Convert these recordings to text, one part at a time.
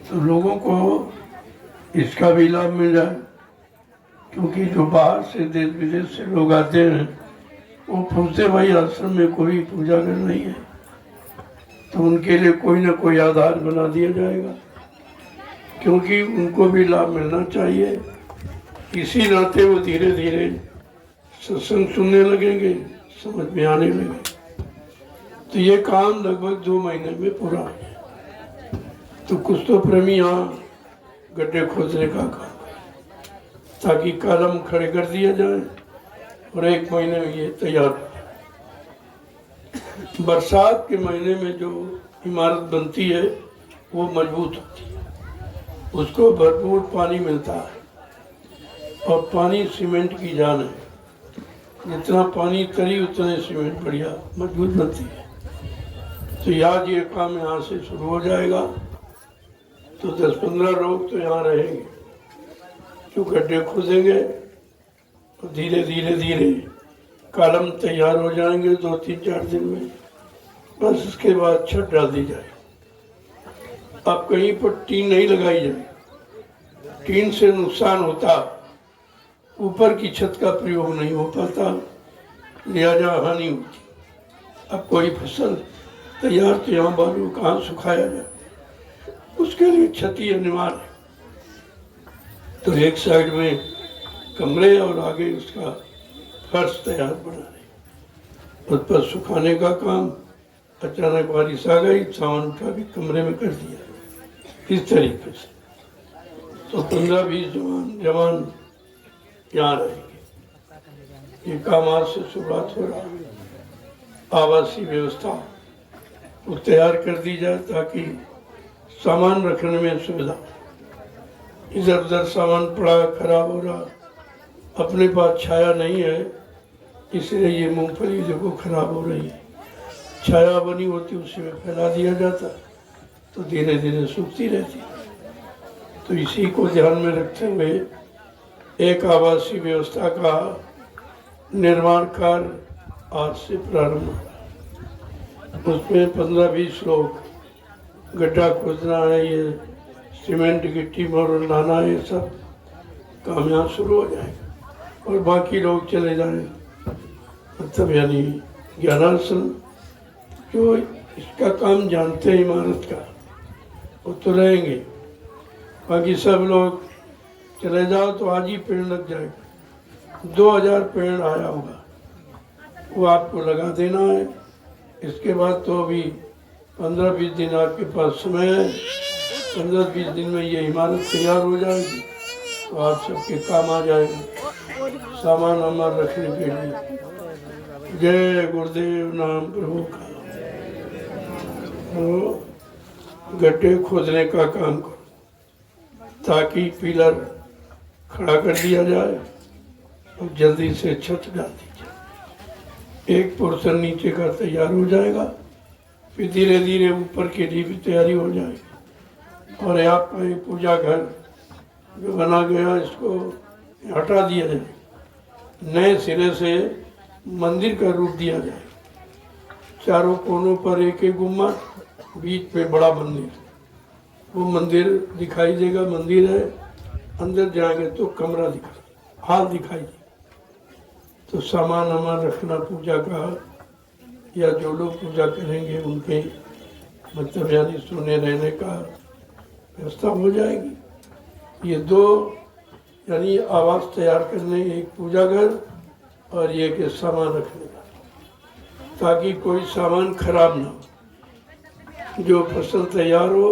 तो लोगों को इसका भी लाभ मिल जाए, क्योंकि जो बाहर से देश विदेश से लोग आते हैं वो पूछते भाई आश्रम में कोई पूजा घर नहीं है, तो उनके लिए कोई ना कोई आधार बना दिया जाएगा, क्योंकि उनको भी लाभ मिलना चाहिए। इसी नाते वो धीरे धीरे सत्संग सुनने लगेंगे, समझ में आने लगेंगे। तो ये काम लगभग 2 महीने में पूरा हो गया। तो कुछ तो प्रेमी यहाँ गड्ढे खोदने का काम है, ताकि कलम खड़े कर दिया जाए और 1 महीने में ये तैयार हो जाए। बरसात के महीने में जो इमारत बनती है वो मजबूत होती है, उसको भरपूर पानी मिलता है, और पानी सीमेंट की जान है, जितना पानी तरी उतने सीमेंट बढ़िया मजबूत बनती है। तो आज ये काम यहाँ से शुरू हो जाएगा, तो 10-15 लोग तो यहाँ रहेंगे जो गड्ढे खोदेंगे, और धीरे धीरे धीरे कॉलम तैयार हो जाएंगे 2-3-4 दिन में। बस उसके बाद छत डाल दी जाए। अब कहीं पर टीन नहीं लगाई जाए, टीन से नुकसान होता, ऊपर की छत का प्रयोग नहीं हो पाता, लिहाजा हानि होती। अब कोई फसल तैयार तो यहाँ बालू कहाँ सुखाया जाए, उसके लिए क्षति अनिवार्य है। तो एक साइड में कमरे और आगे उसका फर्श तैयार बना रहे, उस पर सुखाने का काम। अचानक बारिश आ गई, सामान उठा के कमरे में कर दिया, इस तरीके से। तो 15-20 जवान यहाँ रहेंगे। ये काम आज से शुरुआत हो रहा है। आवासीय व्यवस्था वो तैयार कर दी जाए ताकि सामान रखने में सुविधा। इधर उधर सामान पड़ा खराब हो रहा, अपने पास छाया नहीं है, इसलिए ये मूंगफली देखो खराब हो रही है। छाया बनी होती उसी में फैला दिया जाता, तो धीरे धीरे सूखती रहती। तो इसी को ध्यान में रखते हुए एक आवासीय व्यवस्था का निर्माण कार्य आज से प्रारंभ हुआ। उसमें 15-20 लोग, गड्ढा खोदना है, ये सीमेंट गिट्टी मोड़ लाना है, ये सब काम यहाँ शुरू हो जाएगा। और बाकी लोग चले जाएंगे, मतलब यानी ज्ञानासन जो इसका काम जानते हैं इमारत का, वो तो रहेंगे। बाकी सब लोग चले जाओ तो आज ही पेड़ लग जाएगा। 2000 पेड़ आया होगा, वो आपको लगा देना है। इसके बाद तो अभी 15-20 दिन आपके पास समय है। 15-20 दिन में ये इमारत तैयार हो जाएगी, तो आप सबके काम आ जाएगा सामान हमारा रखने के लिए। जय गुरुदेव नाम प्रभु का। तो गड्ढे खोदने का काम करो ताकि पिलर खड़ा कर दिया जाए और जल्दी से छत डाल दी जाए। एक पोर्शन नीचे का तैयार हो जाएगा, फिर धीरे धीरे ऊपर के लिए भी तैयारी हो जाएगी। और यहाँ पर पूजा घर जो बना गया इसको हटा दिया जाए, नए सिरे से मंदिर का रूप दिया जाए। चारों कोनों पर एक एक गुम्बद, बीच में बड़ा मंदिर, वो मंदिर दिखाई देगा। मंदिर है, अंदर जाएंगे तो कमरा दिखाई, हाल दिखाई देगा। तो सामान हमारा रखना पूजा का, या जो लोग पूजा करेंगे उनके मतलब यानी सोने रहने का व्यवस्था हो जाएगी। ये 2 यानी आवास तैयार करने, एक पूजा घर और ये के सामान रखने का, ताकि कोई सामान खराब ना हो। जो फसल तैयार हो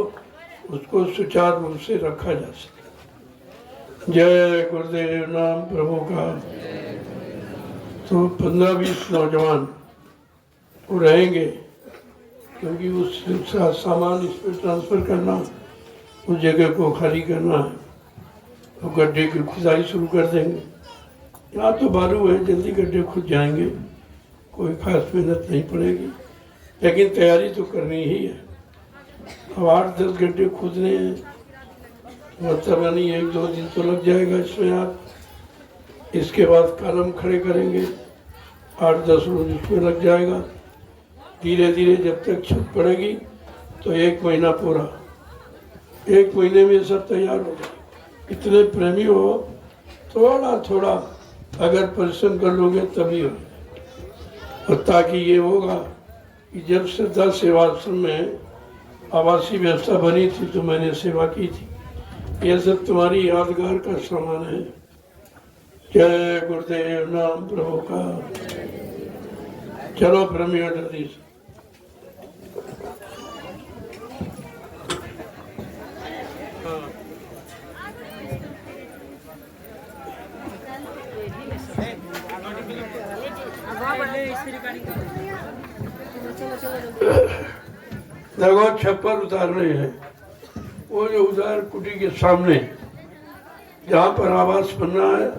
उसको सुचारू रूप से रखा जा सके। जय गुरुदेव नाम प्रभु का। तो 15-20 नौजवान वो रहेंगे, क्योंकि उस सामान इस पर ट्रांसफ़र करना, उस जगह को खाली करना है। तो गड्ढे की खुदाई शुरू कर देंगे। यहाँ तो बालू है, जल्दी गड्ढे खुद जाएंगे, कोई खास मेहनत नहीं पड़ेगी, लेकिन तैयारी तो करनी ही है। अब 8-10 गड्ढे खोदने हैं, मतलब यानी 1-2 दिन तो लग जाएगा इसमें। आप इसके बाद कॉलम खड़े करेंगे, 8-10 रोज इसमें लग जाएगा। धीरे धीरे जब तक छत पड़ेगी तो 1 महीना पूरा, 1 महीने में सब तैयार हो जाए। इतने प्रेमी हो, थोड़ा थोड़ा अगर परिश्रम कर लोगे तभी हो जाए। और ताकि ये होगा कि जब श्रद्धा सेवाश्रम में आवासीय व्यवस्था बनी थी तो मैंने सेवा की थी। यह सब तुम्हारी यादगार का सामान है। जय गुरुदेव, नाम प्रभु का। चलो प्रेमियों जल्दी से। देखो छप्पर उतारने हैं, वो जो उधार कुटी के सामने जहाँ पर आवास बनना है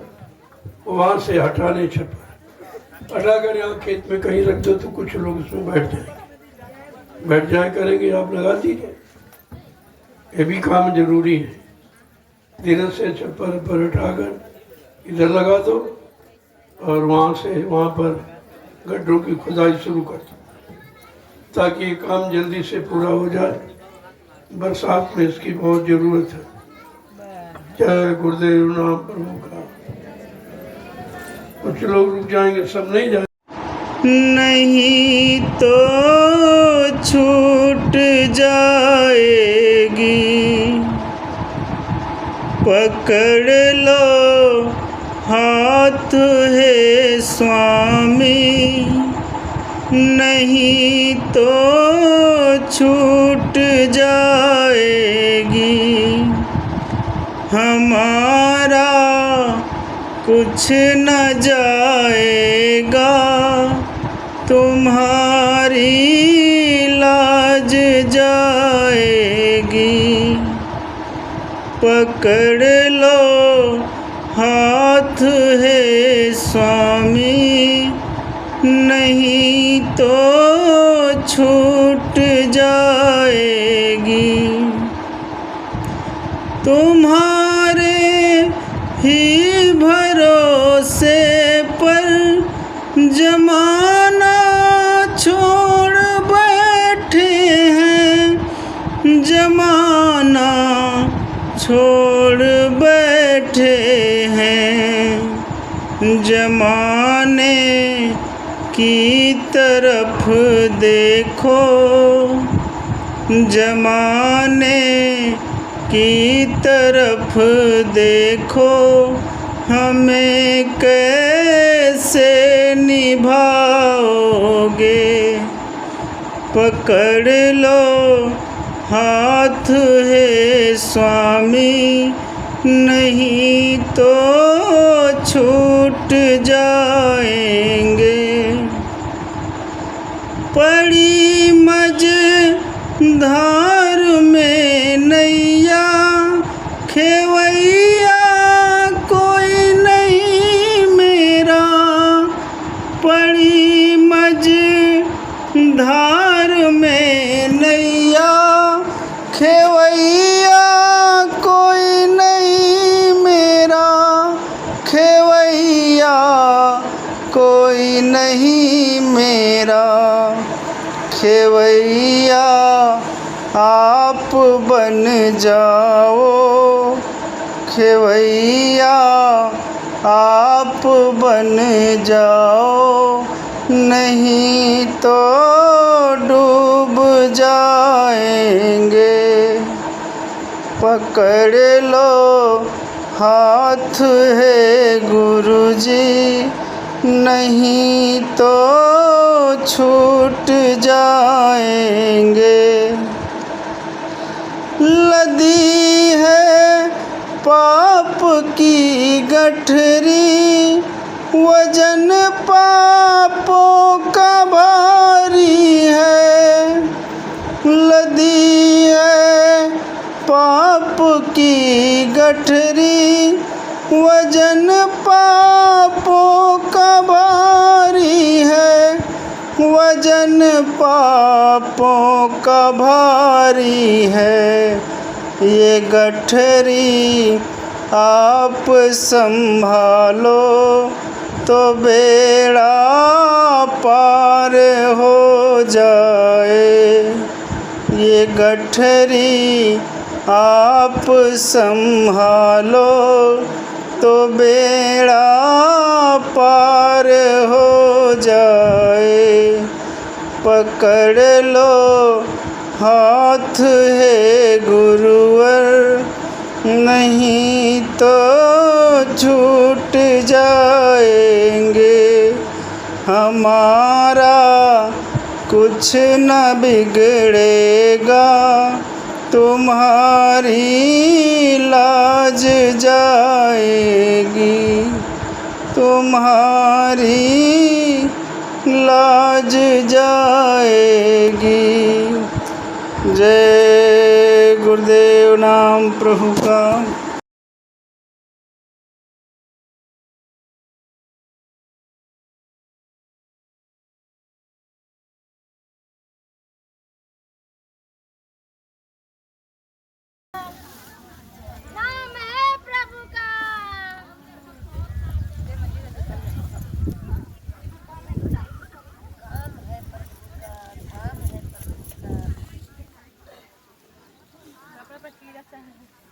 वहाँ से हटाने छप्पर हटाकर यहाँ खेत में कहीं रख दो तो कुछ लोग उसमें बैठ जाए करेंगे। आप लगा दीजिए, ये भी काम जरूरी है। धीरे से छप्पर पर हटाकर इधर लगा दो और वहाँ से वहाँ पर गड्ढों की खुदाई शुरू कर दो ताकि ये काम जल्दी से पूरा हो जाए। बरसात में इसकी बहुत जरूरत है। जय गुरुदेव, नाम प्रभु का। कुछ लोग रुक जाएंगे, सब नहीं जाएंगे। नहीं तो छूट जाएगी, पकड़ लो हाथ है स्वामी, नहीं तो छूट जाएगी। हमारा कुछ न जाएगा, तुम्हारी लाज जाएगी। पकड़ लो हाथ है स्वामी, नहीं तो छूट जाएगी। तुम्हारे ही भरोसे पर जमाना छोड़ बैठे हैं, जमाना छोड़ बैठे हैं। जमाने की तरफ देखो, जमाने की तरफ देखो, हमें कैसे निभाओगे। पकड़ लो हाथ है स्वामी, नहीं तो छूट जाएंगे। पड़ी मझधार में नैया, खेवैया कोई नहीं मेरा। पड़ी मझधार में नैया, खेवैया कोई नहीं मेरा। खेवैया कोई नहीं मेरा। खेवैया आप बन जाओ, खेवैया आप बन जाओ, नहीं तो डूब जाएंगे। पकड़ लो हाथ है गुरुजी, नहीं तो छूट जाएंगे। लदी है पाप की गठरी, वजन पापों का भारी है। लदी है पाप की गठरी, वजन पापों का भारी है। वजन पापों का भारी है। ये गठरी आप संभालो तो बेड़ा पार हो जाए। ये गठरी आप संभालो तो बेड़ा पार हो जाए। पकड़ लो हाथ है गुरुवर, नहीं तो छूट जाएंगे। हमारा कुछ न बिगड़ेगा, तुम्हारी लाज जाएगी, तुम्हारी लाज जाएगी। जय गुरुदेव नाम प्रभु का। नाम है प्रभु का। कपड़ा पर कीड़ा सा है।